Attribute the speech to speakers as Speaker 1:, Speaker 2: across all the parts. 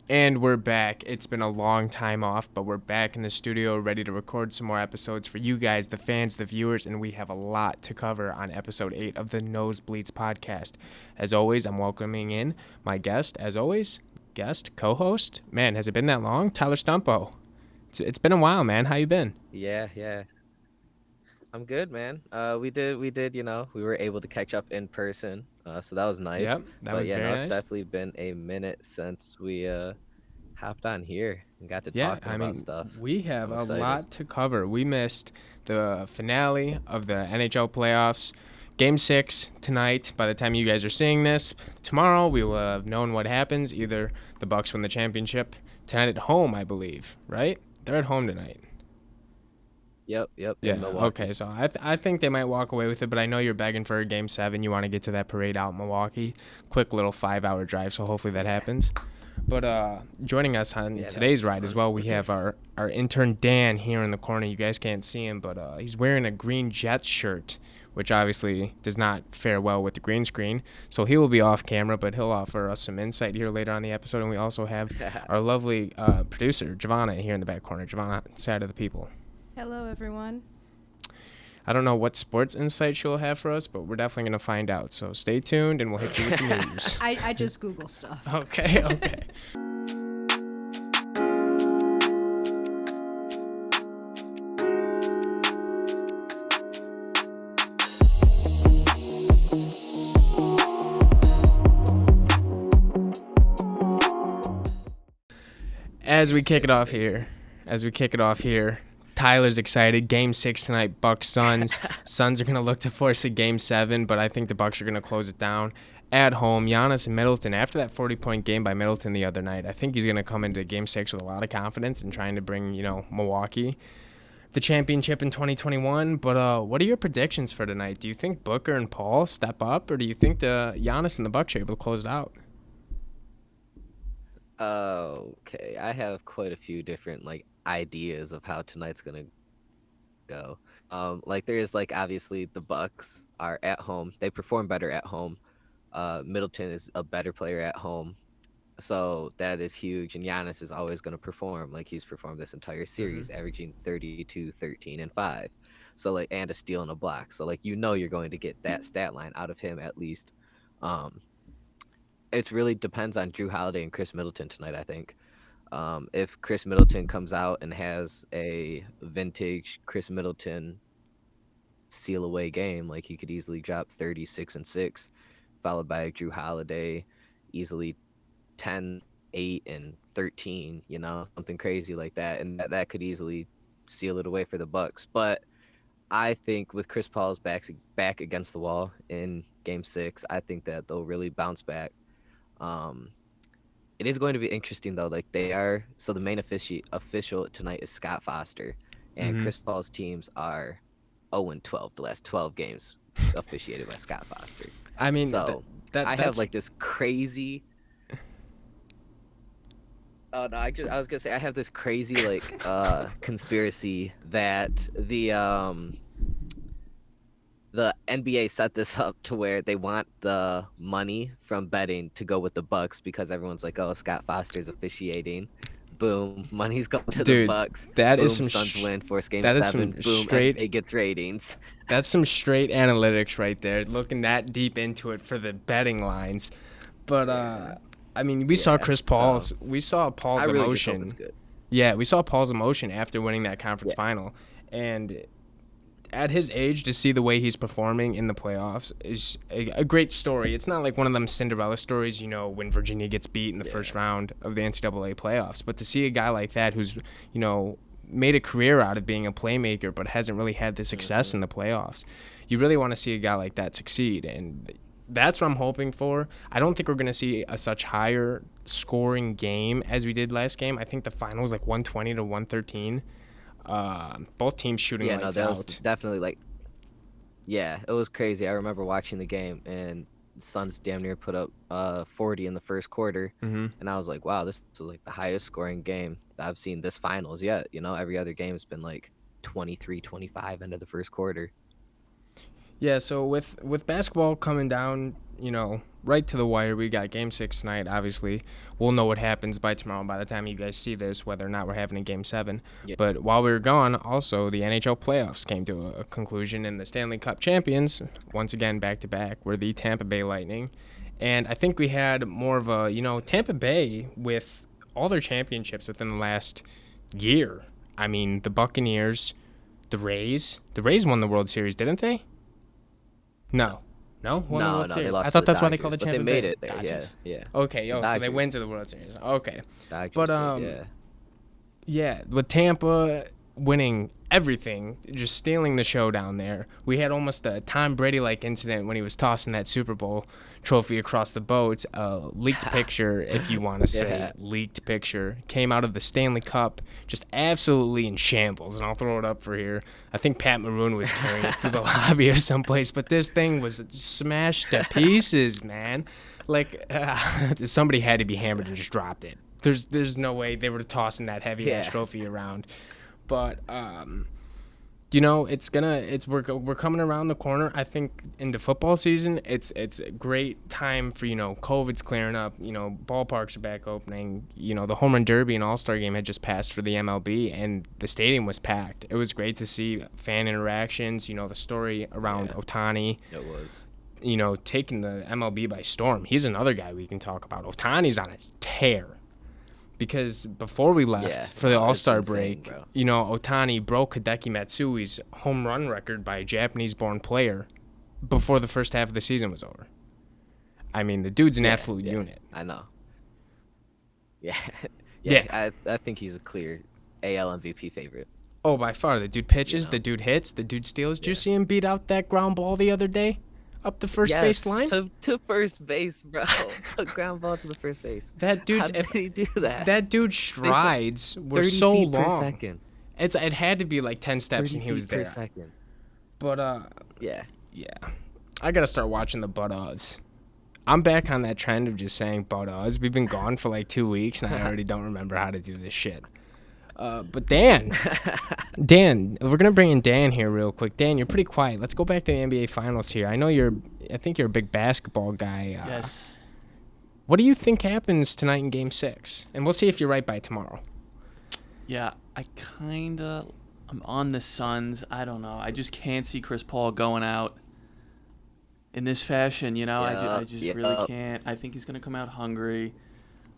Speaker 1: And we're back. It's been a long time off, but we're back in the studio ready to record some more episodes for you guys, the fans, the viewers, and we have a lot to cover on episode 8 of the Nosebleeds Podcast. As always, I'm welcoming in my guest, co-host. Man, has it been that long? Tyler Stumpo. It's been a while, man. How you been?
Speaker 2: Yeah. I'm good, man. We were able to catch up in person. So that was nice.
Speaker 1: Yep, that
Speaker 2: But
Speaker 1: was
Speaker 2: yeah,
Speaker 1: very
Speaker 2: no, it's
Speaker 1: nice.
Speaker 2: definitely been a minute since we hopped on here and got to
Speaker 1: Yeah,
Speaker 2: talking
Speaker 1: I
Speaker 2: about
Speaker 1: mean,
Speaker 2: stuff.
Speaker 1: we have
Speaker 2: I'm
Speaker 1: a
Speaker 2: excited.
Speaker 1: lot to cover. We missed the finale of the NHL playoffs. Game 6 tonight. By the time you guys are seeing this, tomorrow we will have known what happens. Either the Bucks win the championship tonight at home, I believe, right? They're at home tonight.
Speaker 2: Yep, in
Speaker 1: Yeah,
Speaker 2: Milwaukee.
Speaker 1: okay. So I think they might walk away with it, but I know you're begging for a Game 7. You want to get to that parade out in Milwaukee. Quick little 5-hour drive, so hopefully that
Speaker 2: Yeah.
Speaker 1: happens. But joining us on
Speaker 2: Yeah, that would
Speaker 1: today's
Speaker 2: be
Speaker 1: ride as
Speaker 2: fun.
Speaker 1: well, we have our intern Dan here in the corner. You guys can't see him, but he's wearing a green Jets shirt, which obviously does not fare well with the green screen. So he will be off camera, but he'll offer us some insight here later on the episode. And we also have our lovely producer, Giovanna, here in the back corner. Giovanna, side of the people.
Speaker 3: Hello, everyone.
Speaker 1: I don't know what sports insight she'll have for us, but we're definitely going to find out. So stay tuned, and we'll hit you with the news.
Speaker 3: I just Google stuff.
Speaker 1: Okay. As we kick it off here, Tyler's excited. Game 6 tonight, Bucks Suns. Suns are going to look to force a Game 7, but I think the Bucks are going to close it down at home. Giannis and Middleton, after that 40-point game by Middleton the other night, I think he's going to come into Game 6 with a lot of confidence and trying to bring, Milwaukee the championship in 2021. But what are your predictions for tonight? Do you think Booker and Paul step up, or do you think the Giannis and the Bucks are able to close it out?
Speaker 2: Okay, I have quite a few different ideas of how tonight's gonna go. There is obviously the Bucks are at home. They perform better at home. Middleton is a better player at home. So that is huge. And Giannis is always going to perform like he's performed this entire series, averaging 32, 13, and 5. So and a steal and a block. So you're going to get that stat line out of him at least. It really depends on Drew Holiday and Chris Middleton tonight, I think. If Chris Middleton comes out and has a vintage Chris Middleton seal away game, he could easily drop 36 and 6, followed by Drew Holiday easily 10, 8, and 13, something crazy like that. And that could easily seal it away for the Bucks. But I think with Chris Paul's back against the wall in Game 6, I think that they'll really bounce back. It is going to be interesting though. The main official tonight is Scott Foster, and Chris Paul's teams are 0-12 the last 12 games officiated by Scott Foster.
Speaker 1: I mean,
Speaker 2: so I have this crazy. Oh no! I was gonna say I have this crazy conspiracy that the NBA set this up to where they want the money from betting to go with the Bucks because everyone's like, "Oh, Scott Foster's officiating." Boom, money's going to the Bucks.
Speaker 1: That
Speaker 2: Boom,
Speaker 1: is some
Speaker 2: Suns win, force Game
Speaker 1: that
Speaker 2: 7.
Speaker 1: is some
Speaker 2: Boom,
Speaker 1: straight.
Speaker 2: NBA gets ratings.
Speaker 1: That's some straight analytics right there. Looking that deep into it for the betting lines, but I mean, we saw Paul's
Speaker 2: really
Speaker 1: emotion.
Speaker 2: Just hope it's good.
Speaker 1: Yeah, we saw Paul's emotion after winning that conference final, and at his age, to see the way he's performing in the playoffs is a great story. It's not like one of them Cinderella stories, when Virginia gets beat in the first round of the NCAA playoffs. But to see a guy like that who's, made a career out of being a playmaker but hasn't really had the success in the playoffs, you really want to see a guy like that succeed. And that's what I'm hoping for. I don't think we're going to see a such higher scoring game as we did last game. I think the final was 120 to 113. Both teams shooting lights
Speaker 2: that
Speaker 1: out.
Speaker 2: was definitely it was crazy. I remember watching the game and the Suns damn near put up 40 in the first quarter, and I was like, wow, this was the highest scoring game that I've seen this finals yet. Every other game has been 23, 25 into the first quarter.
Speaker 1: Yeah, so with basketball coming down, right to the wire. We got Game 6 tonight. Obviously, we'll know what happens by tomorrow by the time you guys see this, whether or not we're having a Game 7.
Speaker 2: Yeah.
Speaker 1: But while we were gone, also, the NHL playoffs came to a conclusion, and the Stanley Cup champions, once again, back-to-back, were the Tampa Bay Lightning. And I think we had more of a, Tampa Bay with all their championships within the last year. I mean, the Buccaneers, the Rays. The Rays won the World Series, didn't they? No. No? Won the World
Speaker 2: No,
Speaker 1: Series.
Speaker 2: they lost
Speaker 1: I thought
Speaker 2: to
Speaker 1: that's
Speaker 2: the
Speaker 1: why they called it
Speaker 2: Dodgers,
Speaker 1: Tampa
Speaker 2: but they made
Speaker 1: Bay.
Speaker 2: it there.
Speaker 1: Dodgers.
Speaker 2: Yeah.
Speaker 1: Okay, so they
Speaker 2: Dodgers
Speaker 1: went
Speaker 2: did.
Speaker 1: to the World Series. Okay.
Speaker 2: Dodgers
Speaker 1: But,
Speaker 2: did,
Speaker 1: yeah, with Tampa winning everything, just stealing the show down there. We had almost a Tom Brady-like incident when he was tossing that Super Bowl trophy across the boat. Leaked picture, if you want to say leaked picture, came out of the Stanley Cup, just absolutely in shambles. And I'll throw it up for here. I think Pat Maroon was carrying it through the lobby or someplace, but this thing was smashed to pieces, man. Like, somebody had to be hammered and just dropped it. There's no way they were tossing that heavy ass trophy around. But we're coming around the corner. I think into football season, it's a great time for COVID's clearing up. Ballparks are back opening. The home run derby and All-Star game had just passed for the MLB, and the stadium was packed. It was great to see fan interactions. The story around Ohtani.
Speaker 2: It was.
Speaker 1: Taking the MLB by storm. He's another guy we can talk about. Ohtani's on a tear. Because before we left for the All-Star break,
Speaker 2: bro.
Speaker 1: Ohtani broke Hideki Matsui's home run record by a Japanese-born player before the first half of the season was over. I mean, the dude's an absolute unit.
Speaker 2: I know. Yeah.
Speaker 1: Yeah.
Speaker 2: I think he's a clear AL MVP favorite.
Speaker 1: Oh, by far. The dude pitches, the dude hits, the dude steals. Did you see him beat out that ground ball the other day? Up the first base line?
Speaker 2: To first base, bro. A ground ball to the first base.
Speaker 1: That dude's...
Speaker 2: How did he do that?
Speaker 1: That dude's strides were so long.
Speaker 2: 30 feet per second.
Speaker 1: It had to be like 10 steps and he was there.
Speaker 2: 30 feet per second.
Speaker 1: But,
Speaker 2: Yeah.
Speaker 1: I got to start watching the Bud-Oz. I'm back on that trend of just saying Bud-Oz. We've been gone for like 2 weeks, and I already don't remember how to do this shit. But Dan, we're gonna bring in Dan here real quick. Dan, you're pretty quiet. Let's go back to the NBA Finals here. I think you're a big basketball guy.
Speaker 4: Yes.
Speaker 1: What do you think happens tonight in Game 6? And we'll see if you're right by tomorrow.
Speaker 4: Yeah, I'm on the Suns. I don't know. I just can't see Chris Paul going out in this fashion. I just really can't. I think he's gonna come out hungry.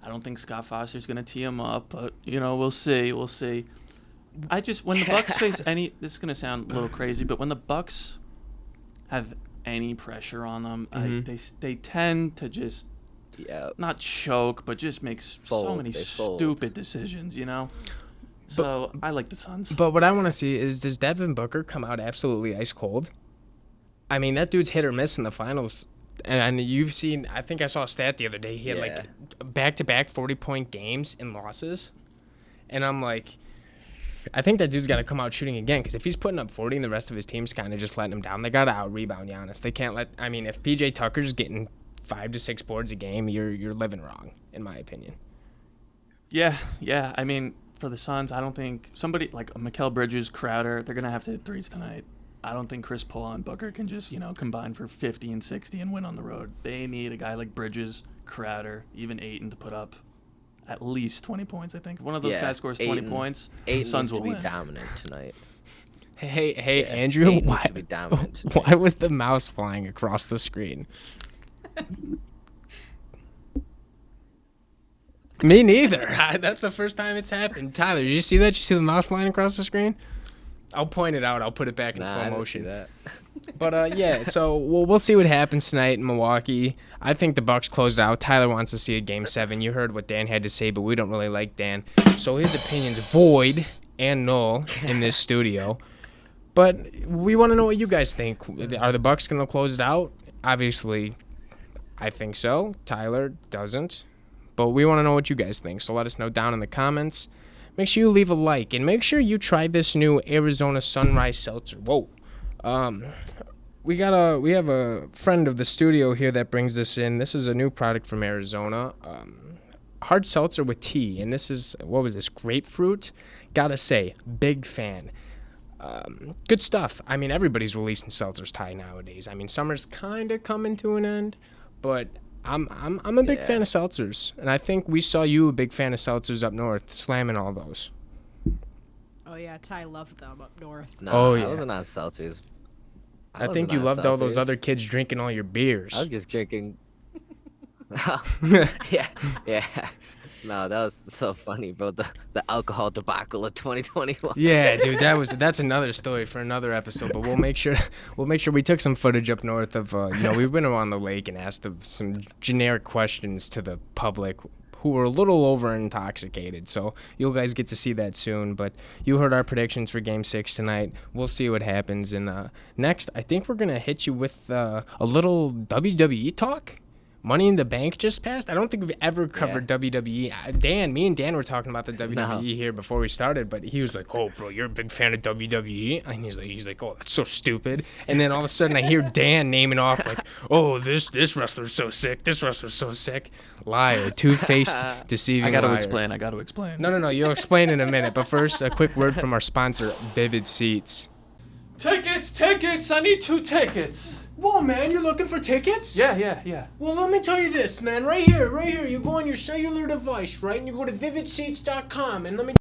Speaker 4: I don't think Scott Foster's going to tee him up, but, we'll see. When the Bucks face any, this is going to sound a little crazy, but when the Bucks have any pressure on them, they tend to just not choke, but just make so many stupid decisions, So I like the Suns.
Speaker 1: But what I want to see is, does Devin Booker come out absolutely ice cold? I mean, that dude's hit or miss in the finals. And you've seen, I think I saw a stat the other day. He had like back-to-back 40-point games in losses. And I'm like, I think that dude's got to come out shooting again. Because if he's putting up 40 and the rest of his team's kind of just letting him down, they got to out-rebound Giannis. They can't if PJ Tucker's getting 5 to 6 boards a game, you're living wrong, in my opinion.
Speaker 4: Yeah. I mean, for the Suns, I don't think somebody like Mikal Bridges, Crowder, they're going to have to hit threes tonight. I don't think Chris Paul and Booker can just, combine for 50 and 60 and win on the road. They need a guy like Bridges, Crowder, even Ayton to put up at least 20 points, I think. If one of those guys scores 20 points, the Suns will win.
Speaker 2: Ayton needs to be dominant tonight.
Speaker 1: Hey, Andrew,
Speaker 2: Ayton needs to be dominant tonight.
Speaker 1: Why was the mouse flying across the screen? Me neither. That's the first time it's happened. Tyler, did you see that? Did you see the mouse flying across the screen? I'll point it out. I'll put it back in slow motion.
Speaker 2: I didn't see that.
Speaker 1: But so we'll see what happens tonight in Milwaukee. I think the Bucks closed it out. Tyler wants to see a Game 7. You heard what Dan had to say, but we don't really like Dan, so his opinion's void and null in this studio. But we want to know what you guys think. Are the Bucks going to close it out? Obviously, I think so. Tyler doesn't. But we want to know what you guys think, so let us know down in the comments. Make sure you leave a like, and make sure you try this new Arizona Sunrise Seltzer. Whoa. We have a friend of the studio here that brings this in. This is a new product from Arizona. Hard seltzer with tea, and this is, what was this, grapefruit? Gotta say, big fan. Good stuff. I mean, everybody's releasing seltzers Ty nowadays. I mean, summer's kind of coming to an end, but I'm a big fan of seltzers, and I think we saw you a big fan of seltzers up north, slamming all those.
Speaker 3: Oh yeah, Ty loved them up north.
Speaker 2: No, I wasn't on seltzers.
Speaker 1: I think you loved all those other kids drinking all your beers.
Speaker 2: I was just drinking. yeah. No, that was so funny, bro. The alcohol debacle of 2021.
Speaker 1: Yeah, dude, that's another story for another episode. But we'll make sure we took some footage up north of we went around the lake and asked some generic questions to the public who were a little over intoxicated. So you guys get to see that soon. But you heard our predictions for Game 6 tonight. We'll see what happens. And next, I think we're gonna hit you with a little WWE talk. Money in the Bank just passed. I don't think we've ever covered WWE. Me and Dan were talking about the WWE here before we started, but he was like, "Oh, bro, you're a big fan of WWE," and he's like, "Oh, that's so stupid." And then all of a sudden, I hear Dan naming off like, "Oh, this wrestler's so sick. This wrestler's so sick." Liar, two-faced, deceiving.
Speaker 4: I got
Speaker 1: to
Speaker 4: explain.
Speaker 1: No. You'll explain in a minute. But first, a quick word from our sponsor, Vivid Seats.
Speaker 4: Tickets! I need 2 tickets.
Speaker 1: Whoa, man, you're looking for tickets?
Speaker 4: Yeah.
Speaker 1: Well, let me tell you this, man. Right here. You go on your cellular device, right? And you go to vividseats.com. And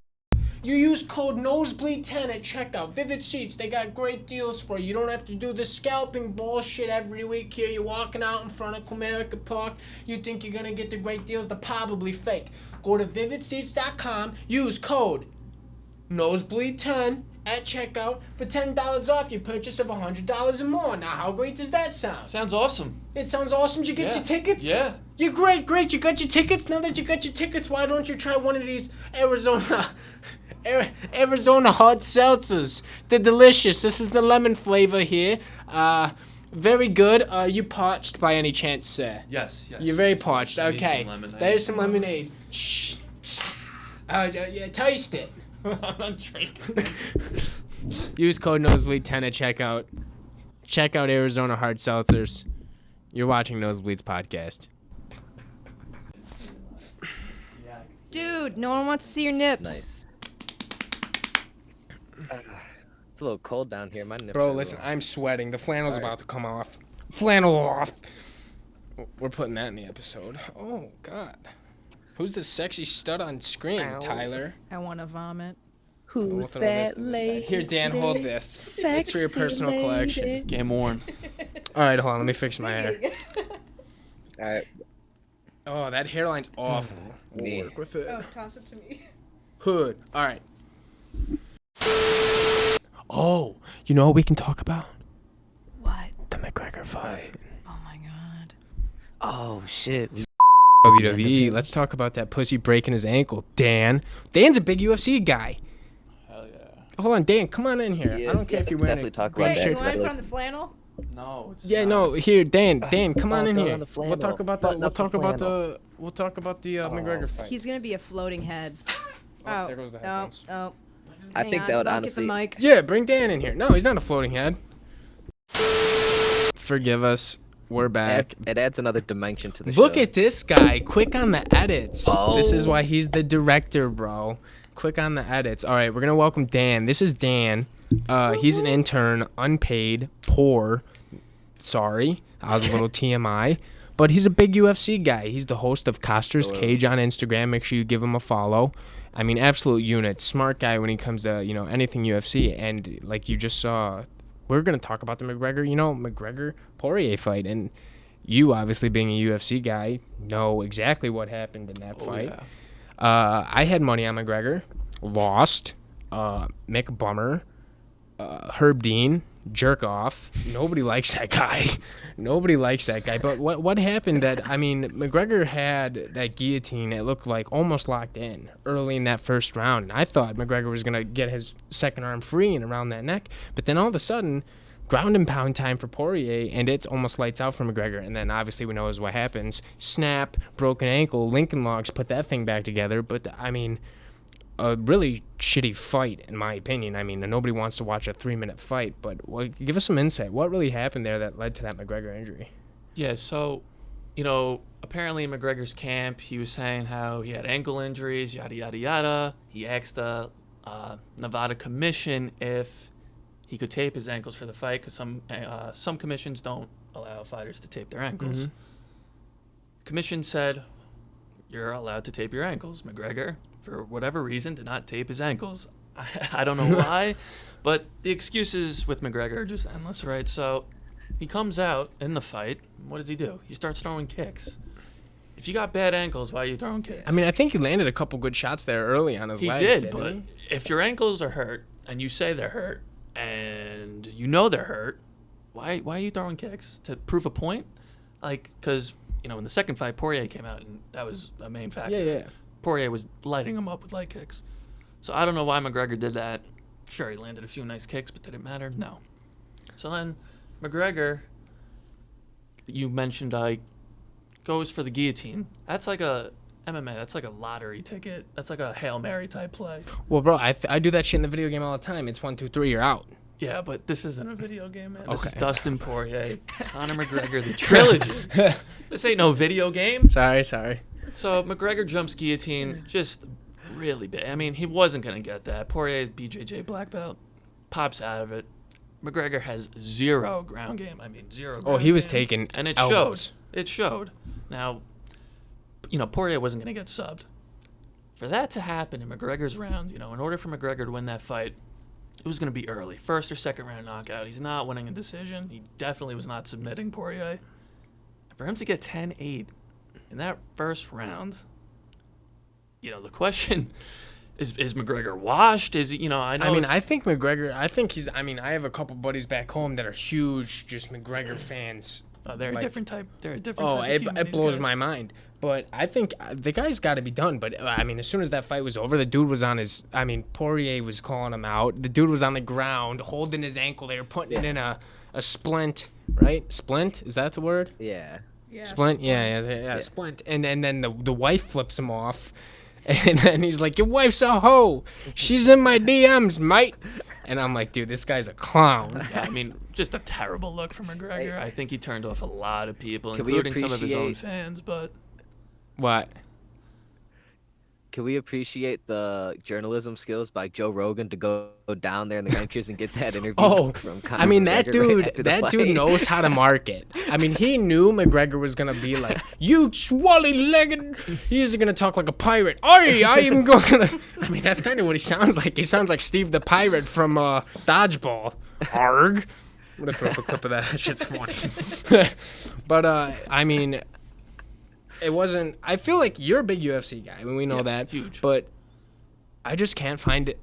Speaker 1: you use code NOSEBLEED10 at checkout. Vivid Seats, they got great deals for you. You don't have to do the scalping bullshit every week here. You're walking out in front of Comerica Park. You think you're going to get the great deals. They're probably fake. Go to vividseats.com. Use code NOSEBLEED10 at checkout for $10 off your purchase of $100 or more. Now, how great does that sound?
Speaker 4: Sounds awesome.
Speaker 1: It sounds awesome. Did you get your tickets?
Speaker 4: Yeah.
Speaker 1: You're great. You got your tickets? Now that you got your tickets, why don't you try one of these Arizona hard seltzers? They're delicious. This is the lemon flavor here. Very good. You parched by any chance, sir?
Speaker 4: Yes.
Speaker 1: You're very parched.
Speaker 4: I need
Speaker 1: Okay.
Speaker 4: some lemonade.
Speaker 1: There's some lemonade. Shh. Taste it.
Speaker 4: I'm not drinking.
Speaker 1: Use code NOSEBLEED10 at checkout. Check out Arizona Hard Seltzers. You're watching Nosebleeds Podcast.
Speaker 3: Dude, no one wants to see your nips.
Speaker 2: Nice. It's a little cold down here. My nips
Speaker 1: Bro,
Speaker 2: are
Speaker 1: listen,
Speaker 2: little...
Speaker 1: I'm sweating. The flannel's about to come off. Flannel off. We're putting that in the episode. Oh, God. Who's the sexy stud on screen, Tyler?
Speaker 3: I want to vomit.
Speaker 5: Who's that lady?
Speaker 1: Here, Dan, hold this. It's for your personal collection.
Speaker 4: Game worn.
Speaker 1: All right, hold on. Let me fix my hair.
Speaker 2: All right.
Speaker 1: Oh, that hairline's awful.
Speaker 2: Me.
Speaker 1: We'll work with it.
Speaker 3: Oh, toss it to me.
Speaker 1: Hood. All right. Oh, you know what we can talk about?
Speaker 3: What?
Speaker 1: The McGregor fight.
Speaker 3: Oh my God.
Speaker 2: Oh, shit.
Speaker 1: WWE. Let's talk about that pussy breaking his ankle. Dan's a big UFC guy.
Speaker 4: Hell yeah.
Speaker 1: Hold on, Dan, come on in here. I don't care if you're wearing
Speaker 2: definitely
Speaker 1: a
Speaker 2: talk
Speaker 1: green
Speaker 2: about
Speaker 3: Wait,
Speaker 2: that.
Speaker 3: you
Speaker 1: shirt.
Speaker 3: want to put on the flannel?
Speaker 4: No. It's
Speaker 1: Yeah,
Speaker 4: not.
Speaker 1: no. Here, Dan, come on in
Speaker 2: throw
Speaker 1: here.
Speaker 2: on the
Speaker 1: We'll talk about the.
Speaker 2: Button
Speaker 1: We'll
Speaker 2: up the
Speaker 1: talk about
Speaker 2: flannel.
Speaker 1: the. We'll talk about the McGregor fight.
Speaker 3: He's gonna be a floating head.
Speaker 1: Oh, there goes the headphones.
Speaker 3: Oh.
Speaker 2: I
Speaker 3: Hang
Speaker 2: think
Speaker 3: on,
Speaker 2: that would
Speaker 3: I'll
Speaker 2: honestly...
Speaker 3: get the mic.
Speaker 1: Yeah, bring Dan in here. No, he's not a floating head. Forgive us. We're back.
Speaker 2: It adds another dimension to the show.
Speaker 1: Look at this guy. Quick on the edits.
Speaker 2: Oh.
Speaker 1: This is why he's the director, bro. Quick on the edits. All right, we're going to welcome Dan. This is Dan. He's an intern, unpaid, poor. Sorry. I was a little TMI. But he's a big UFC guy. He's the host of Coster's Cage on Instagram. Make sure you give him a follow. I mean, absolute unit. Smart guy when he comes to, anything UFC. And like you just saw, we're going to talk about the McGregor-Poirier fight. And you, obviously being a UFC guy, know exactly what happened in that fight.
Speaker 4: Yeah.
Speaker 1: I had money on McGregor. Lost. Mick Bummer. Herb Dean. Jerk off. Nobody likes that guy. But what happened McGregor had that guillotine, it looked like almost locked in early in that first round. And I thought McGregor was going to get his second arm free and around that neck. But then all of a sudden, ground and pound time for Poirier, and it's almost lights out for McGregor. And then obviously we know is what happens. Snap, broken ankle, Lincoln Logs put that thing back together. But a really shitty fight, in my opinion. Nobody wants to watch a 3-minute fight, but give us some insight. What really happened there that led to that McGregor injury?
Speaker 4: Yeah, so, apparently in McGregor's camp, he was saying how he had ankle injuries, yada, yada, yada. He asked the Nevada commission if he could tape his ankles for the fight, because some commissions don't allow fighters to tape their ankles. Commission said, you're allowed to tape your ankles. McGregor, for whatever reason, did not tape his ankles. I don't know why, but the excuses with McGregor are just endless, right? So he comes out in the fight. What does he do? He starts throwing kicks. If you got bad ankles, why are you throwing kicks?
Speaker 1: I mean, I think he landed a couple good shots there early on his legs.
Speaker 4: He did, but if your ankles are hurt and you say they're hurt and you know they're hurt, why are you throwing kicks? To prove a point? Like, because, in the second fight, Poirier came out, and that was a main factor.
Speaker 1: Yeah.
Speaker 4: Poirier was lighting him up with leg kicks. So I don't know why McGregor did that. Sure, he landed a few nice kicks, but did it matter? No. So then McGregor, you mentioned, goes for the guillotine. That's like a MMA. That's like a lottery ticket. That's like a Hail Mary type play.
Speaker 1: Well, bro, I do that shit in the video game all the time. It's 1, 2, 3, you're out.
Speaker 4: Yeah, but this isn't a video game, man. This
Speaker 1: Okay.
Speaker 4: is Dustin Poirier, Connor McGregor, the trilogy. This ain't no video game.
Speaker 1: Sorry.
Speaker 4: So McGregor jumps guillotine, just really big. I mean, he wasn't going to get that. Poirier's BJJ black belt, pops out of it. McGregor has zero ground game. I mean, zero ground
Speaker 1: He was
Speaker 4: game.
Speaker 1: taking
Speaker 4: And it
Speaker 1: elbows.
Speaker 4: showed. It showed. Now, Poirier wasn't going to get subbed. For that to happen in McGregor's round, in order for McGregor to win that fight, it was going to be early. First or second round knockout. He's not winning a decision. He definitely was not submitting Poirier. For him to get 10-8 in that first round, the question is McGregor washed? Is he, I know.
Speaker 1: I mean, I think McGregor, I have a couple buddies back home that are huge just McGregor fans.
Speaker 4: They're a different type. They're a different type of human,
Speaker 1: it
Speaker 4: these
Speaker 1: blows
Speaker 4: guys.
Speaker 1: my mind. But I think the guy's got to be done. But, as soon as that fight was over, the dude was on his... Poirier was calling him out. The dude was on the ground, holding his ankle. They were putting it in a splint, right? Splint? Is that the word?
Speaker 2: Yeah.
Speaker 1: Splint? Yeah, splint. And then the wife flips him off. And then he's like, your wife's a hoe. She's in my DMs, mate. And I'm like, dude, this guy's a clown.
Speaker 4: Yeah, I mean, just a terrible look for McGregor.
Speaker 2: Hey.
Speaker 4: I think he turned off a lot of people,
Speaker 2: Can we
Speaker 4: including some of his own
Speaker 2: appreciate-
Speaker 4: fans, but...
Speaker 1: What?
Speaker 2: Can we appreciate the journalism skills by Joe Rogan to go down there in the rankings and get that interview from Conor
Speaker 1: that
Speaker 2: McGregor right after the
Speaker 1: dude
Speaker 2: fight?
Speaker 1: knows how to market. He knew McGregor was gonna be like, you swally-legged. He's gonna talk like a pirate. I am gonna. That's kind of what he sounds like. He sounds like Steve the Pirate from Dodgeball. Arg. I'm gonna throw up a clip of that. That shit's funny. But it wasn't. I feel like you're a big UFC guy. We know that.
Speaker 4: Huge.
Speaker 1: But I just can't find it.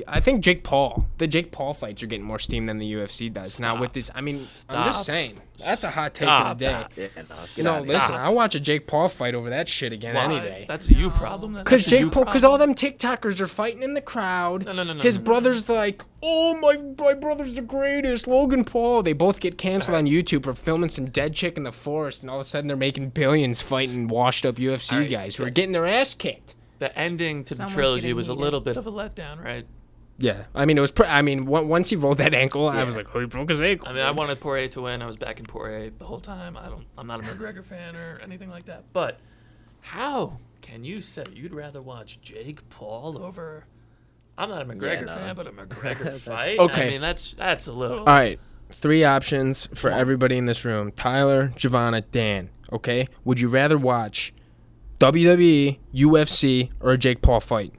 Speaker 1: I think the Jake Paul fights are getting more steam than the UFC does. Now with this, I'm just saying. That's a hot take of the day.
Speaker 2: Yeah, no,
Speaker 1: Listen, I'll watch a Jake Paul fight over that shit again
Speaker 4: Why?
Speaker 1: any day.
Speaker 4: That's a you problem.
Speaker 1: Because Jake Paul, because all them TikTokers are fighting in the crowd.
Speaker 4: No,
Speaker 1: His brother's like, oh, my brother's the greatest, Logan Paul. They both get canceled on YouTube for filming some dead chick in the forest, and all of a sudden they're making billions fighting washed up UFC guys who are getting their ass kicked.
Speaker 4: The ending to
Speaker 3: Someone's
Speaker 4: the trilogy
Speaker 3: getting
Speaker 4: was a
Speaker 3: heated.
Speaker 4: little bit of a letdown, right?
Speaker 1: Yeah, it was. Once he rolled that ankle, I was like, oh, he broke his ankle.
Speaker 4: I wanted Poirier to win. I was backing Poirier the whole time. I'm not a McGregor fan or anything like that. But how can you say you'd rather watch Jake Paul over? I'm not a McGregor fan, but a McGregor fight.
Speaker 1: Okay.
Speaker 4: That's a little.
Speaker 1: All right, 3 options for everybody in this room: Tyler, Giovanna, Dan. Okay, would you rather watch WWE, UFC, or a Jake Paul fight?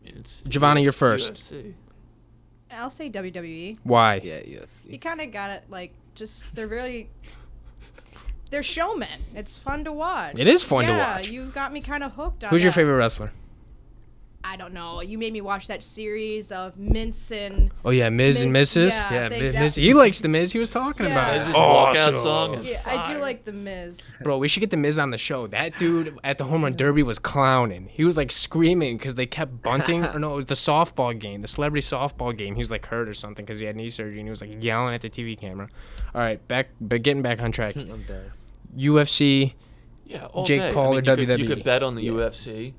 Speaker 4: It's
Speaker 1: Giovanna, you're first.
Speaker 4: UFC.
Speaker 3: I'll say WWE.
Speaker 1: Why?
Speaker 2: Yeah,
Speaker 3: You
Speaker 2: UFC.
Speaker 3: kind of got it, they're showmen. It's fun to watch.
Speaker 1: It is fun to
Speaker 3: Yeah,
Speaker 1: watch.
Speaker 3: you've got me kind of hooked on
Speaker 1: Who's your
Speaker 3: that.
Speaker 1: favorite wrestler?
Speaker 3: I don't know. You made me watch that series of Mince and...
Speaker 1: Oh yeah, Miz and
Speaker 3: Miz,
Speaker 1: Mrs.
Speaker 3: yeah,
Speaker 1: Miz. He likes the Miz. He was talking
Speaker 3: Yeah.
Speaker 1: about it.
Speaker 4: Miz's walkout
Speaker 1: so-
Speaker 4: song is
Speaker 3: Yeah, I do
Speaker 4: fire.
Speaker 3: like the Miz.
Speaker 1: Bro, we should get the Miz on the show. That dude at the home run derby was clowning. He was like screaming because they kept bunting. Or no, it was the softball game, the celebrity softball game. He was like hurt or something because he had knee surgery and he was like yelling at the TV camera. All right, getting back on track.
Speaker 2: I'm dead.
Speaker 1: UFC.
Speaker 4: Yeah, all
Speaker 1: Jake
Speaker 4: day.
Speaker 1: Paul or
Speaker 4: you
Speaker 1: WWE?
Speaker 4: You could bet on the UFC.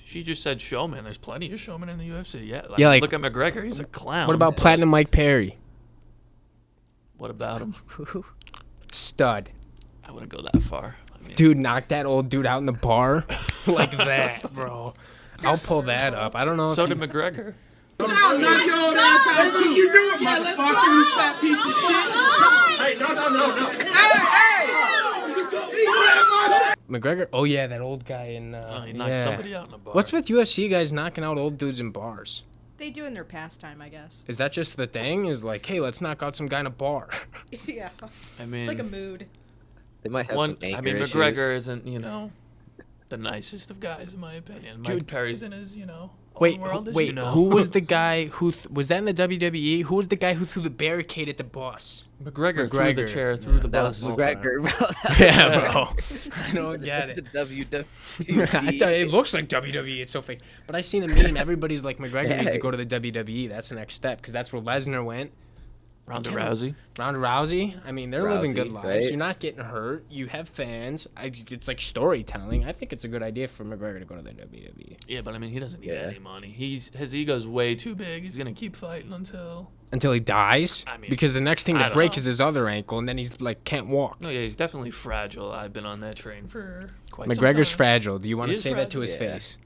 Speaker 4: She just said showman. There's plenty of showmen in the UFC. Yeah.
Speaker 1: Yeah,
Speaker 4: look at McGregor. He's a clown.
Speaker 1: What about Platinum Mike Perry?
Speaker 4: What about him?
Speaker 1: Stud.
Speaker 4: I wouldn't go that far.
Speaker 1: Dude knocked that old dude out in the bar like that, bro. I'll pull that up. I don't know.
Speaker 4: So
Speaker 1: if
Speaker 4: did McGregor.
Speaker 6: I'll knock your old ass out too. You do it, motherfucker, you fat piece of shit. Hey, no. Hey!
Speaker 1: McGregor. Oh yeah, that old guy in.
Speaker 7: He knocked somebody out in a bar.
Speaker 1: What's with UFC guys knocking out old dudes in bars?
Speaker 3: They do in their pastime, I guess.
Speaker 1: Is that just the thing? Is like, hey, let's knock out some guy in a bar.
Speaker 3: Yeah.
Speaker 7: I mean,
Speaker 3: It's like a mood.
Speaker 2: They might have some anger issues.
Speaker 7: McGregor isn't, the nicest of guys in my opinion. Mike Perry's in his,
Speaker 1: Wait,
Speaker 7: world, as
Speaker 1: wait.
Speaker 7: you know.
Speaker 1: Who was the guy who was that in the WWE? Who was the guy who threw the barricade at the bus?
Speaker 7: McGregor threw the chair through the
Speaker 2: That
Speaker 7: bus.
Speaker 2: was McGregor, bro.
Speaker 1: Yeah, bro. I don't get it.
Speaker 2: The WWE.
Speaker 1: I thought it looks like WWE. It's so fake. But I seen a meme. Everybody's like, McGregor needs to go to the WWE. That's the next step because that's where Lesnar went.
Speaker 7: Ronda Rousey.
Speaker 1: Ronda Rousey. I mean, they're living good
Speaker 2: Rousey,
Speaker 1: lives.
Speaker 2: right?
Speaker 1: You're not getting hurt. You have fans. It's like storytelling. I think it's a good idea for McGregor to go to the WWE.
Speaker 7: Yeah, but I mean, he doesn't need any money. His ego's way too big. He's gonna keep fighting until
Speaker 1: he dies.
Speaker 7: I mean,
Speaker 1: because the next thing
Speaker 7: I
Speaker 1: to
Speaker 7: don't
Speaker 1: break
Speaker 7: know.
Speaker 1: is his other ankle, and then he's like can't walk.
Speaker 7: No, yeah, he's definitely fragile. I've been on that train for quite some time.
Speaker 1: McGregor's fragile. Do you want
Speaker 7: He
Speaker 1: to
Speaker 7: is
Speaker 1: say that to
Speaker 7: fragile.
Speaker 1: his
Speaker 2: Yeah.
Speaker 1: face?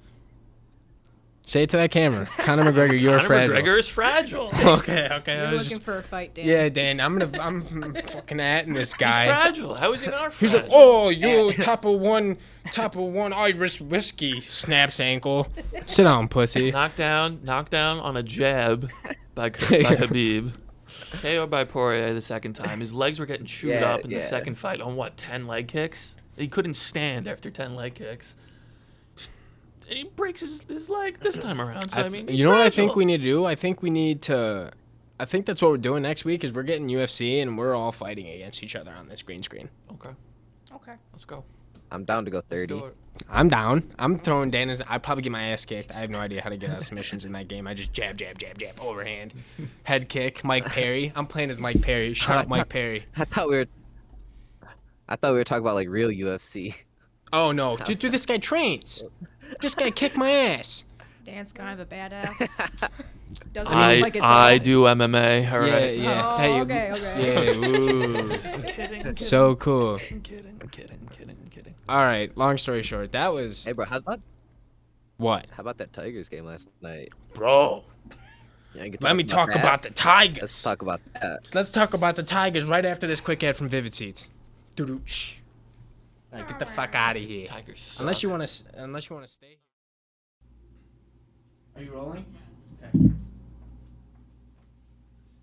Speaker 1: Say it to that camera. Conor McGregor, you're
Speaker 7: Conor
Speaker 1: fragile.
Speaker 7: McGregor is fragile.
Speaker 1: Okay.
Speaker 3: You're
Speaker 1: I was
Speaker 3: looking
Speaker 1: just,
Speaker 3: for a fight, Dan.
Speaker 1: yeah, Dan. I'm fucking atting this
Speaker 7: He's
Speaker 1: guy.
Speaker 7: fragile. How is he not
Speaker 1: He's
Speaker 7: fragile?
Speaker 1: like, oh, you top of one Irish whiskey. Snaps ankle. Sit down, pussy.
Speaker 7: Knocked down on a jab by Habib. KO by Poirier the second time. His legs were getting chewed up in the second fight on 10 leg kicks? He couldn't stand after 10 leg kicks. And he breaks his leg this time around. So, he's
Speaker 1: you know what I think
Speaker 7: fragile.
Speaker 1: we need to do? I think that's what we're doing next week is we're getting UFC and we're all fighting against each other on this green screen.
Speaker 7: Okay,
Speaker 3: Okay.
Speaker 7: let's go.
Speaker 2: I'm down to go
Speaker 7: Let's
Speaker 2: 30.
Speaker 7: do it.
Speaker 1: I'm down. I'm throwing Dan. I'd probably get my ass kicked. I have no idea how to get out of submissions in that game. I just jab, overhand, head kick. Mike Perry. I'm playing as Mike Perry. Shout out Mike Perry.
Speaker 2: I thought we were talking about like real UFC.
Speaker 1: Oh no, dude, this guy trains. This guy kicked my ass.
Speaker 3: Dan's kind of a badass. Doesn't look like it.
Speaker 7: I do MMA. All right.
Speaker 1: Yeah.
Speaker 3: Oh,
Speaker 1: Hey,
Speaker 3: okay.
Speaker 1: Yeah. Ooh.
Speaker 7: I'm kidding.
Speaker 1: So cool.
Speaker 7: I'm kidding.
Speaker 1: All right. Long story short, that was
Speaker 2: Hey, bro, how
Speaker 1: what,
Speaker 2: about that Tigers game last night?
Speaker 1: bro.
Speaker 2: Yeah, you can
Speaker 1: Let me talk
Speaker 2: that.
Speaker 1: about the Tigers.
Speaker 2: Let's talk about that.
Speaker 1: Let's talk about the Tigers right after this quick ad from Vivid Seats. Doo-doo-sh. All right, get the fuck out of here.
Speaker 7: Tigers suck.
Speaker 1: Unless you want to stay. Are you rolling?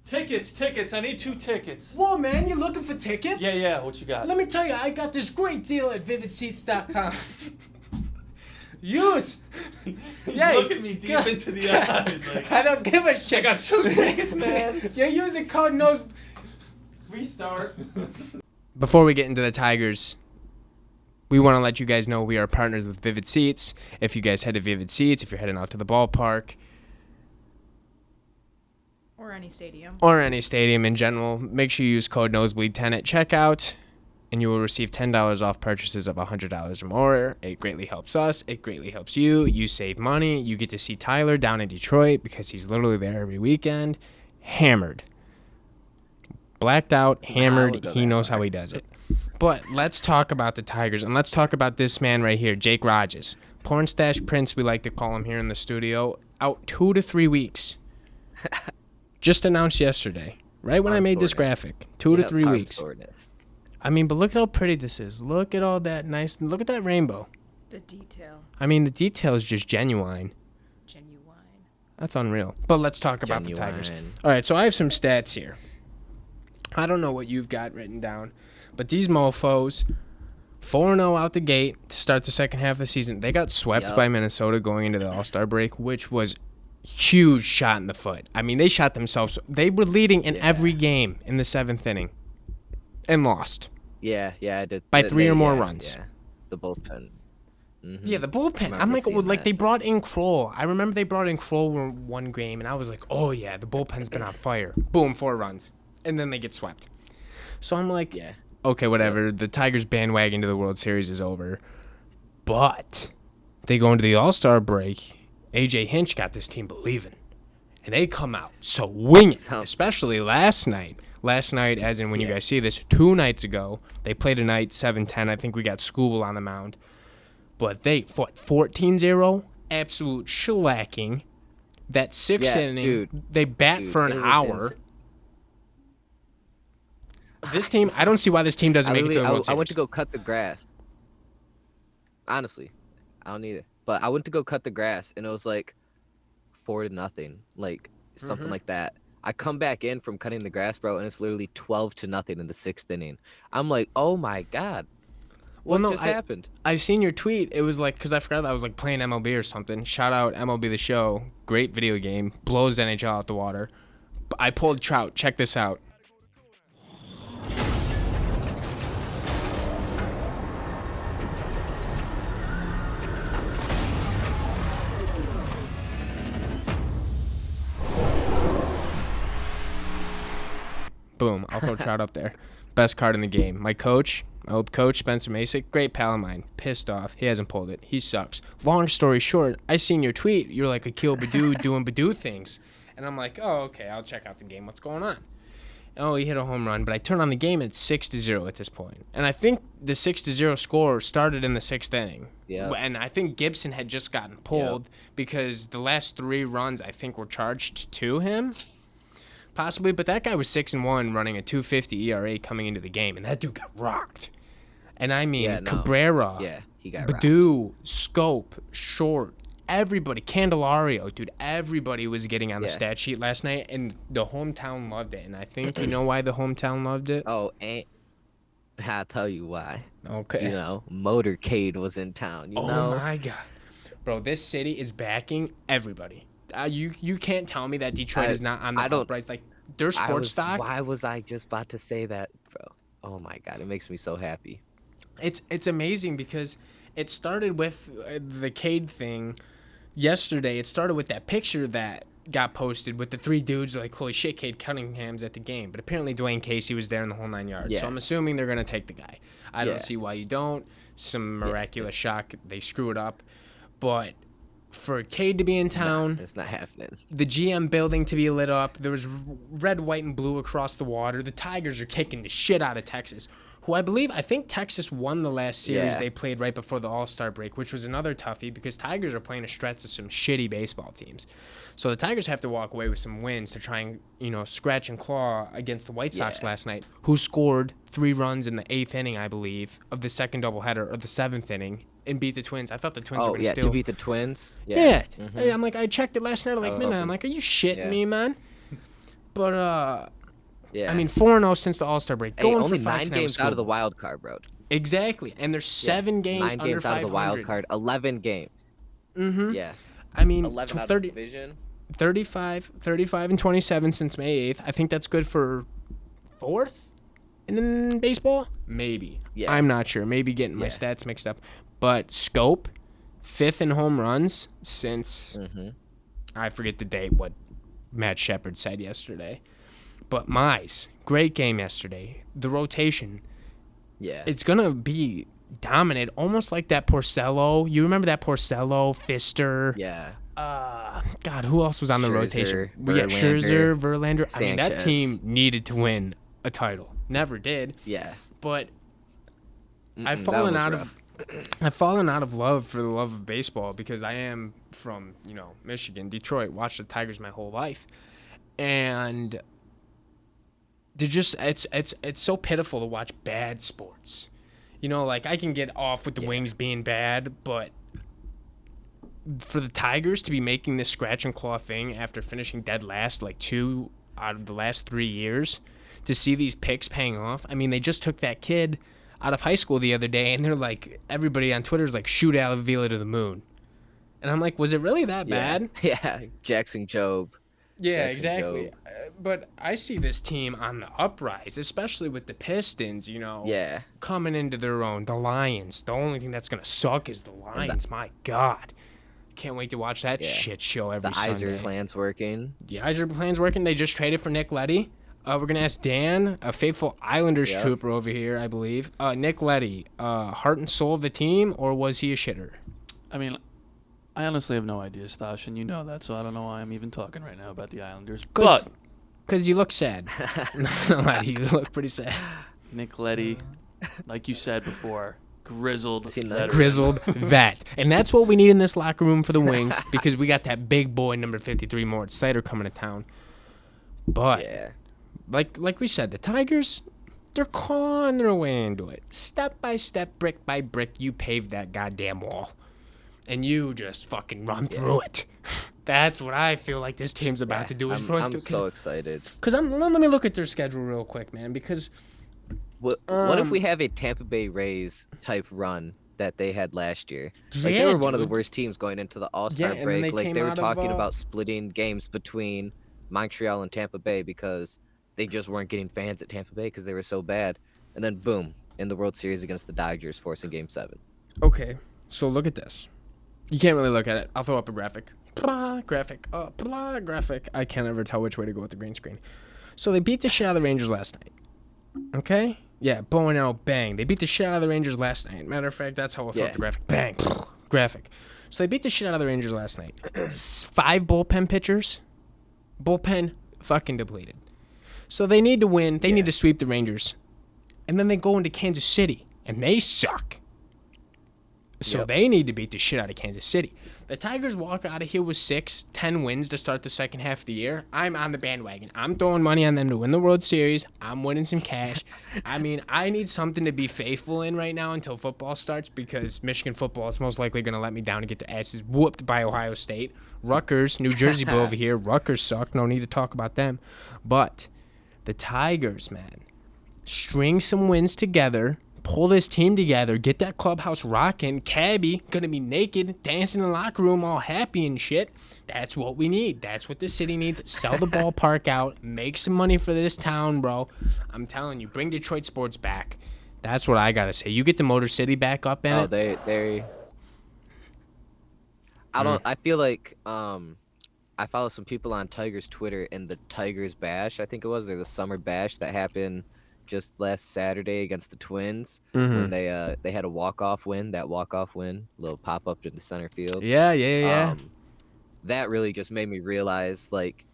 Speaker 7: Tickets. I need 2 tickets.
Speaker 1: Whoa, man, you looking for tickets?
Speaker 7: Yeah. What you got?
Speaker 1: Let me tell you, I got this great deal at vividseats.com. Use.
Speaker 7: Look at me deep into the eyes. Like,
Speaker 1: I don't give a shit.
Speaker 7: I got 2 tickets, man.
Speaker 1: You're using code Nose. Restart. Before we get into the Tigers, we want to let you guys know we are partners with Vivid Seats. If you guys head to Vivid Seats, if you're heading out to the ballpark,
Speaker 3: Or any stadium.
Speaker 1: or any stadium in general, make sure you use code Nosebleed10 at checkout, and you will receive $10 off purchases of $100 or more. It greatly helps us. It greatly helps you. You save money. You get to see Tyler down in Detroit because he's literally there every weekend. Hammered. Blacked out, hammered. He knows how he does it. But let's talk about the Tigers, and let's talk about this man right here, Jake Rogers. Porn Stash Prince, we like to call him here in the studio. Out 2 to 3 weeks. Just announced yesterday, right when I made this graphic. 2 to 3 weeks.
Speaker 2: Soreness.
Speaker 1: I mean, but look at how pretty this is. Look at all that nice. Look at that rainbow.
Speaker 3: The detail.
Speaker 1: I mean, the detail is just genuine. That's unreal. But let's talk about the Tigers. All right, so I have some stats here. I don't know what you've got written down, but these mofos, 4-0 out the gate to start the second half of the season. They got swept by Minnesota going into the All-Star break, which was huge shot in the foot. I mean, they shot themselves. They were leading in every game in the 7th inning and lost.
Speaker 2: Yeah, I did.
Speaker 1: By 3 or more runs.
Speaker 2: Yeah, the bullpen. Mm-hmm.
Speaker 1: Yeah, the bullpen. I'm like, they brought in Kroll. I remember they brought in Kroll one game, and I was like, oh, yeah, the bullpen's been on fire. Boom, 4 runs. And then they get swept. So I'm like, okay, whatever. The Tigers bandwagon to the World Series is over. But they go into the All-Star break. A.J. Hinch got this team believing. And they come out swinging, especially last night. Last night, as in when you guys see this, 2 nights ago, they played a night 7-10. I think we got Skubal on the mound. But they fought 14-0, absolute shellacking. That 6th inning, they bat for an hour. This team, I don't see why this team doesn't make it to the World Series.
Speaker 2: I went to go cut the grass. Honestly, I don't either. But I went to go cut the grass, and it was like 4-0, like something like that. I come back in from cutting the grass, bro, and it's literally 12-0 in the 6th inning. I'm like, oh my god, what just happened?
Speaker 1: I've seen your tweet. It was like, because I forgot that I was like playing MLB or something. Shout out MLB The Show, great video game, blows NHL out the water. I pulled Trout. Check this out. Boom. I'll throw Trout up there. Best card in the game. My old coach, Spencer Masick, great pal of mine. Pissed off. He hasn't pulled it. He sucks. Long story short, I seen your tweet. You're like Akil Baddoo doing Baddoo things. And I'm like, oh, okay, I'll check out the game. What's going on? Oh, he hit a home run. But I turn on the game, and it's 6-0 at this point. And I think the 6-0 score started in the 6th inning.
Speaker 2: Yeah.
Speaker 1: And I think Gibson had just gotten pulled because the last 3 runs, I think, were charged to him. Possibly, but that guy was 6-1 running a 2.50 ERA coming into the game, and that dude got rocked. And I mean, Cabrera,
Speaker 2: he got
Speaker 1: Baddoo, Scope, Short, everybody, Candelario, dude, everybody was getting on the stat sheet last night, and the hometown loved it. And I think you know why the hometown loved it?
Speaker 2: Oh, and I'll tell you why.
Speaker 1: Okay.
Speaker 2: Motorcade was in town.
Speaker 1: Oh my god, bro, this city is backing everybody. You can't tell me that Detroit is not on the uprise. Like, their sports stock.
Speaker 2: Why was I just about to say that, bro? Oh my god, it makes me so happy.
Speaker 1: It's amazing because it started with the Cade thing yesterday. It started with that picture that got posted with the 3 dudes like, holy shit, Cade Cunningham's at the game. But apparently Dwayne Casey was there in the whole 9 yards.
Speaker 2: Yeah.
Speaker 1: So I'm assuming they're gonna take the guy. I don't see why you don't. Some miraculous shock, they screw it up, but. For Cade to be in town,
Speaker 2: it's not happening.
Speaker 1: The GM building to be lit up. There was red, white, and blue across the water. The Tigers are kicking the shit out of Texas, who I think Texas won the last series they played right before the All-Star break, which was another toughie because Tigers are playing a stretch of some shitty baseball teams. So the Tigers have to walk away with some wins to try and, scratch and claw against the White Sox last night, who scored 3 runs in the 8th inning, I believe, of the second doubleheader, or the 7th inning, and beat the Twins. I thought the Twins were going to steal.
Speaker 2: Oh, yeah, to beat the Twins?
Speaker 1: Yeah. I'm like, I checked it last night. I'm like, are you shitting me, man? But, I mean, 4-0 since the All-Star break.
Speaker 2: Hey, only 9 games out of the wild card, bro.
Speaker 1: Exactly. And there's 7 games
Speaker 2: 9
Speaker 1: under
Speaker 2: games
Speaker 1: 500.
Speaker 2: out of the wild card, 11 games.
Speaker 1: Mm-hmm.
Speaker 2: Yeah.
Speaker 1: I mean,
Speaker 2: 11 out of the division.
Speaker 1: 35 and 27 since May 8th. I think that's good for 4th in baseball? Maybe.
Speaker 2: Yeah.
Speaker 1: I'm not sure. Maybe getting my stats mixed up. But Scope, 5th in home runs since, I forget the date, what Matt Shepard said yesterday. But Mize, great game yesterday. The rotation, it's going to be dominant, almost like that Porcello. You remember that Porcello, Fister?
Speaker 2: Yeah.
Speaker 1: God, who else was on the rotation? We got Scherzer, Verlander.
Speaker 2: Sanchez.
Speaker 1: I mean, that team needed to win a title. Never did.
Speaker 2: Yeah.
Speaker 1: But I've fallen out of love for the love of baseball because I am from, Michigan, Detroit, watched the Tigers my whole life. And they're just it's so pitiful to watch bad sports. Like I can get off with the Wings being bad, but for the Tigers to be making this scratch and claw thing after finishing dead last like 2 out of the last 3 years, to see these picks paying off. I mean, they just took that kid out of high school the other day, and they're like, everybody on Twitter is like, shoot Avila to the moon. And I'm like, was it really that bad?
Speaker 2: Yeah, Jackson Jobe.
Speaker 1: Yeah, exactly. But I see this team on the uprise, especially with the Pistons, coming into their own. The Lions. The only thing that's going to suck is the Lions. My God. Can't wait to watch that shit show every Sunday.
Speaker 2: The Iser plan's working.
Speaker 1: The Iser plan's working. They just traded for Nick Leddy. We're going to ask Dan, a faithful Islanders trooper over here, I believe. Nick Leddy, heart and soul of the team, or was he a shitter?
Speaker 4: I mean, I honestly have no idea, Stash, and you know that, so I don't know why I'm even talking right now about the Islanders. But
Speaker 1: because you look sad. You look pretty sad.
Speaker 4: Nick Leddy, like you said before, grizzled veteran.
Speaker 1: Grizzled vet. And that's what we need in this locker room for the Wings because we got that big boy, number 53, Moritz Seider, coming to town. But, like we said, the Tigers, They're clawing their way into it. Step by step, brick by brick, you pave that goddamn wall. And you just fucking run through it. That's what I feel like this team's about to do. Is run through.
Speaker 2: I'm so excited.
Speaker 1: Because let me look at their schedule real quick, man. Because
Speaker 2: what if we have a Tampa Bay Rays type run that they had last year? Like,
Speaker 1: yeah,
Speaker 2: they were one of the worst teams going into the All-Star break.
Speaker 1: They
Speaker 2: were talking about splitting games between Montreal and Tampa Bay because they just weren't getting fans at Tampa Bay because they were so bad. And then boom, in the World Series against the Dodgers, forcing Game 7.
Speaker 1: Okay, so look at this. You can't really look at it. I'll throw up a graphic. Graphic. I can't ever tell which way to go with the green screen. So they beat the shit out of the Rangers last night. Okay? Yeah, bow and arrow, bang. They beat the shit out of the Rangers last night. Matter of fact, that's how I'll throw up the graphic. Bang. Graphic. So they beat the shit out of the Rangers last night. 5 bullpen pitchers. Bullpen fucking depleted. So they need to win. They need to sweep the Rangers. And then they go into Kansas City, and they suck. So they need to beat the shit out of Kansas City. The Tigers walk out of here with 6-10 wins to start the second half of the year. I'm on the bandwagon. I'm throwing money on them to win the World Series. I'm winning some cash. I mean, I need something to be faithful in right now until football starts because Michigan football is most likely going to let me down and get their asses whooped by Ohio State. Rutgers, New Jersey boy over here. Rutgers suck. No need to talk about them. But the Tigers, man, string some wins together. Pull this team together, get that clubhouse rocking. Cabby gonna be naked, dancing in the locker room, all happy and shit. That's what we need. That's what the city needs. Sell the ballpark out, make some money for this town, bro. I'm telling you, bring Detroit sports back. That's what I gotta say. You get the Motor City back up in it.
Speaker 2: They. I feel like I follow some people on Tigers Twitter in the Tigers Bash. I think it was. There's a summer bash that happened just last Saturday against the Twins when they had a walk-off win. That walk-off win, little pop-up in the center field.
Speaker 1: Yeah.
Speaker 2: That really just made me realize, like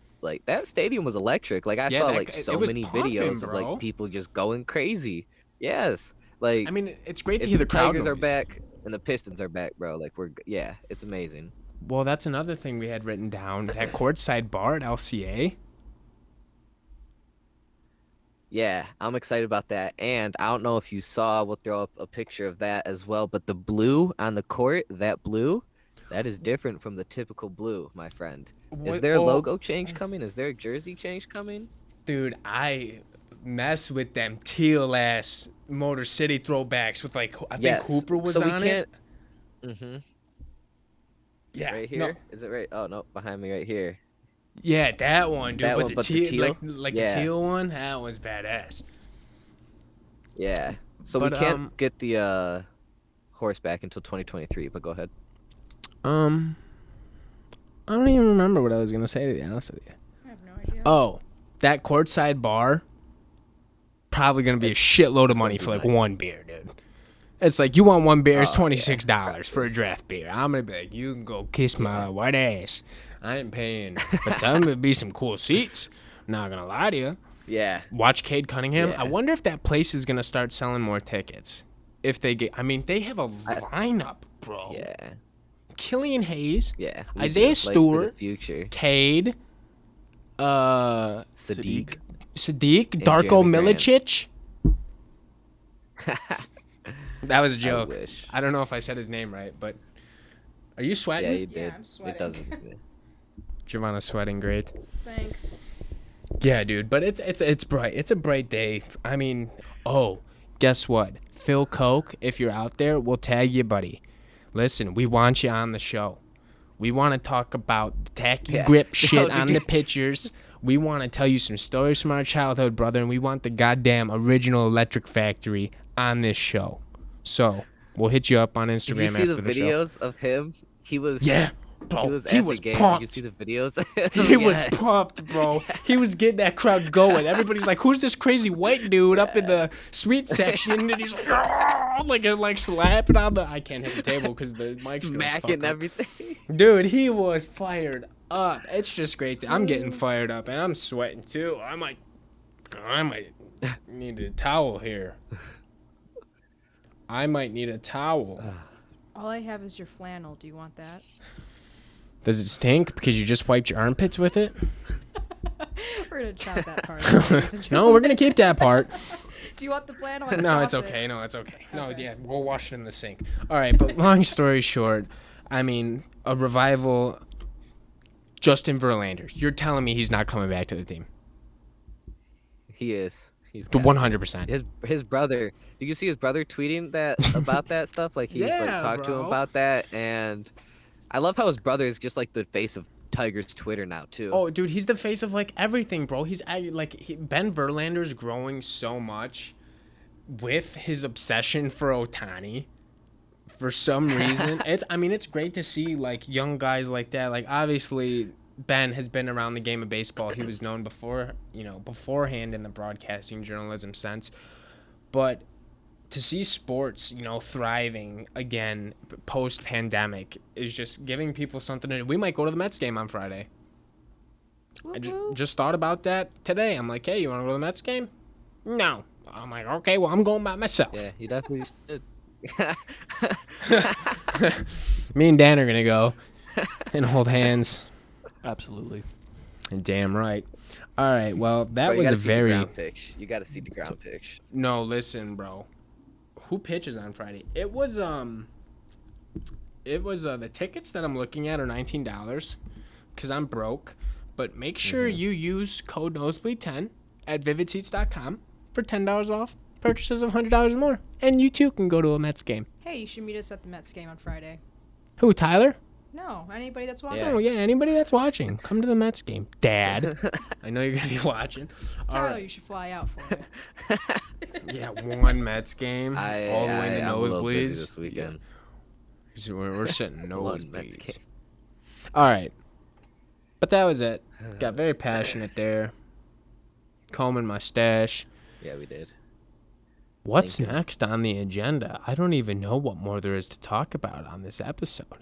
Speaker 2: that stadium was electric. Like, I saw like so many videos of like people just going crazy. Yes, like,
Speaker 1: I mean, it's great to hear the crowd
Speaker 2: Tigers
Speaker 1: noise.
Speaker 2: are back and the Pistons are back, bro. Like, it's amazing.
Speaker 1: Well, that's another thing we had written down. That courtside bar at LCA.
Speaker 2: Yeah, I'm excited about that. And I don't know if you saw, we'll throw up a picture of that as well, but the blue on the court, that is different from the typical blue, my friend. Is there a logo change coming? Is there a jersey change coming?
Speaker 1: Dude, I mess with them teal-ass Motor City throwbacks with, like, I think Hooper was on it.
Speaker 2: Mm-hmm.
Speaker 1: Yeah.
Speaker 2: Right here? No. Is it right? Oh, no, behind me right here.
Speaker 1: Yeah, that one, dude. But the teal? Like
Speaker 2: the
Speaker 1: teal one, that was badass.
Speaker 2: Yeah. So we can't get the horse back until 2023, but go ahead.
Speaker 1: I don't even remember what I was going to say, to be honest with you.
Speaker 3: I have no idea.
Speaker 1: Oh, that courtside bar, probably going to be a shitload of money for, like, one beer, dude. It's like, you want one beer, it's $26 for a draft beer. I'm going to be like, you can go kiss my white ass. I ain't paying. But them would be some cool seats. I'm not going to lie to you.
Speaker 2: Yeah.
Speaker 1: Watch Cade Cunningham.
Speaker 2: Yeah.
Speaker 1: I wonder if that place is going to start selling more tickets. If they get, I mean, they have a lineup, bro.
Speaker 2: Yeah.
Speaker 1: Killian Hayes.
Speaker 2: Yeah.
Speaker 1: Isaiah Stewart.
Speaker 2: Future.
Speaker 1: Cade.
Speaker 2: Sadiq.
Speaker 1: Darko Milicic. That was a joke. I don't know if I said his name right, but are you sweating?
Speaker 2: Yeah, you did.
Speaker 3: Yeah, I'm sweating.
Speaker 2: It doesn't.
Speaker 1: Giovanna's sweating great.
Speaker 3: Thanks.
Speaker 1: Yeah, dude, but it's bright. It's a bright day. I mean, guess what? Phil Koch, if you're out there, we'll tag you, buddy. Listen, we want you on the show. We want to talk about the tacky grip shit on the pitchers. We want to tell you some stories from our childhood, brother, and we want the goddamn original Electric Factory on this show. So we'll hit you up on Instagram after the show.
Speaker 2: Did you see the videos of him? He was
Speaker 1: bro.
Speaker 2: He was pumped. Did you see the videos?
Speaker 1: He was pumped, bro. He was getting that crowd going. Everybody's like, "Who's this crazy white dude up in the suite section?" And he's like slapping on the. I can't hit the table because the mic's
Speaker 2: smacking everything.
Speaker 1: Dude, he was fired up. It's just great. I'm getting fired up, and I'm sweating too. I might need a towel here. I might need a towel.
Speaker 3: All I have is your flannel. Do you want that?
Speaker 1: Does it stink because you just wiped your armpits with it?
Speaker 3: We're going to chop that part.
Speaker 1: No, we're going to keep that part.
Speaker 3: Do you want the flannel?
Speaker 1: No, it's okay. No, it's okay. No, yeah, we'll wash it in the sink. All right, but long story short, I mean, a revival. Justin Verlander. You're telling me he's not coming back to the team?
Speaker 2: He is. He's
Speaker 1: 100%.
Speaker 2: His brother. Did you see his brother tweeting that about that stuff? Like he's like talked to him about that, and I love how his brother is just like the face of Tiger's Twitter now too.
Speaker 1: Oh, dude, he's the face of like everything, bro. He's Ben Verlander's growing so much with his obsession for Ohtani. For some reason, it's great to see like young guys like that. Like obviously, Ben has been around the game of baseball. He was known beforehand in the broadcasting journalism sense, but to see sports, thriving again post-pandemic is just giving people something to do. We might go to the Mets game on Friday. I just thought about that today. I'm like, hey, you want to go to the Mets game? No. I'm like, okay, well, I'm going by myself.
Speaker 2: Yeah, you definitely should.
Speaker 1: Me and Dan are going to go and hold hands.
Speaker 4: Absolutely.
Speaker 1: And damn right. All right, well, that
Speaker 2: Bro,
Speaker 1: was a very...
Speaker 2: You got to see the ground pitch.
Speaker 1: No, listen, bro. Who pitches on Friday? It was the tickets that I'm looking at are $19 because I'm broke. But make sure you use code Nosebleed10 at vividseats.com for $10 off purchases of $100 or more. And you too can go to a Mets game.
Speaker 3: Hey, you should meet us at the Mets game on Friday.
Speaker 1: Who, Tyler?
Speaker 3: No, anybody that's watching.
Speaker 1: Oh, yeah, anybody that's watching. Come to the Mets game. Dad. I know you're going to be watching.
Speaker 3: Tyler, you should fly out for it.
Speaker 1: Yeah, one Mets game. All the way in the nosebleeds.
Speaker 2: This weekend.
Speaker 1: Yeah. We're sitting nosebleeds. All right. But that was it. Got very passionate there. Combing my stash.
Speaker 2: Yeah, we did.
Speaker 1: What's next on the agenda? I don't even know what more there is to talk about on this episode.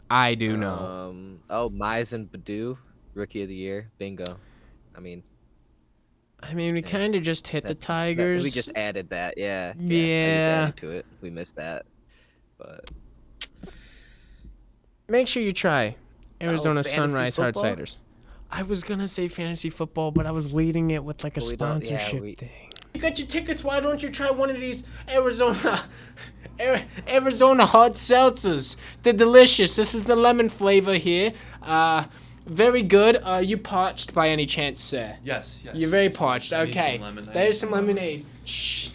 Speaker 1: I do know.
Speaker 2: Mize and Badu, Rookie of the Year. Bingo. I mean,
Speaker 1: we kind of just hit the Tigers.
Speaker 2: We just added that, yeah. I just added to it. We missed that. But
Speaker 1: make sure you try Arizona Sunrise Hard
Speaker 2: football?
Speaker 1: Ciders. I was going to say fantasy football, but I was leading it with like a sponsorship thing. You got your tickets. Why don't you try one of these Arizona hard seltzers? They're delicious. This is the lemon flavor here. Very good. You parched by any chance, sir?
Speaker 7: Yes.
Speaker 1: You're very parched. Okay. There's some lemonade. Shh.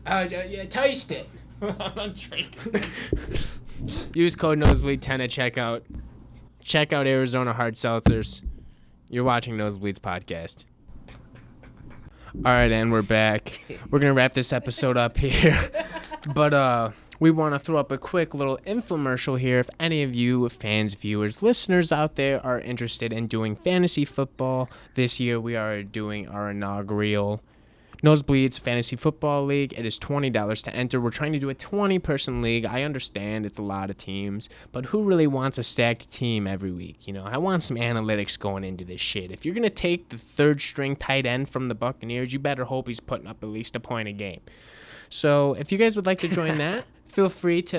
Speaker 1: Yeah, taste it.
Speaker 7: I'm not drinking.
Speaker 1: Use code Nosebleed10 at checkout. Check out Arizona Hard Seltzers. You're watching Nosebleeds Podcast. All right, and we're back. We're going to wrap this episode up here. But we want to throw up a quick little infomercial here. If any of you fans, viewers, listeners out there are interested in doing fantasy football, this year we are doing our inaugural Nosebleeds Fantasy Football League. It is $20 to enter. We're trying to do a 20-person league. I understand it's a lot of teams, but who really wants a stacked team every week? I want some analytics going into this shit. If you're going to take the third-string tight end from the Buccaneers, you better hope he's putting up at least a point a game. So if you guys would like to join that, feel free to,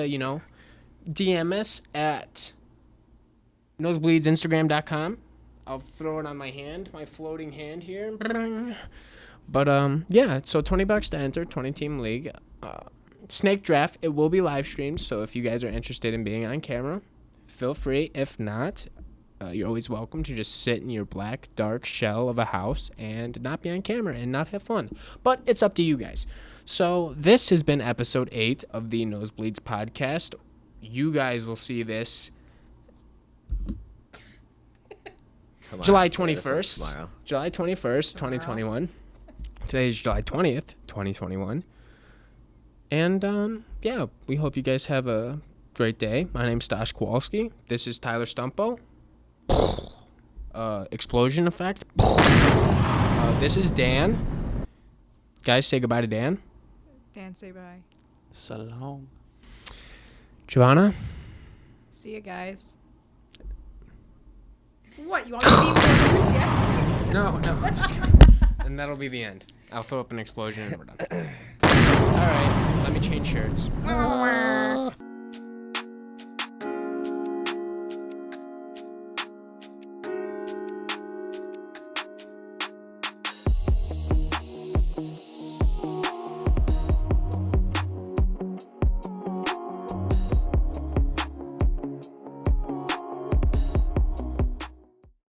Speaker 1: DM us at nosebleedsinstagram.com. I'll throw it on my hand, my floating hand here. But, so $20 to enter, 20-team league. Snake draft, it will be live streamed, so if you guys are interested in being on camera, feel free. If not, you're always welcome to just sit in your black, dark shell of a house and not be on camera and not have fun. But it's up to you guys. So this has been episode 8 of the Nosebleeds Podcast. You guys will see this July 21st. July 21st, 2021. Today is July 20th, 2021. And, we hope you guys have a great day. My name's Stash Kowalski. This is Tyler Stumpo. Explosion effect. This is Dan. Guys, say goodbye to Dan.
Speaker 3: Dan, say bye.
Speaker 4: Salam.
Speaker 1: Joanna.
Speaker 3: See you guys. What, you want me to be more enthusiastic?
Speaker 1: No, I'm just kidding. And that'll be the end. I'll throw up an explosion and we're done. All right, let me change shirts.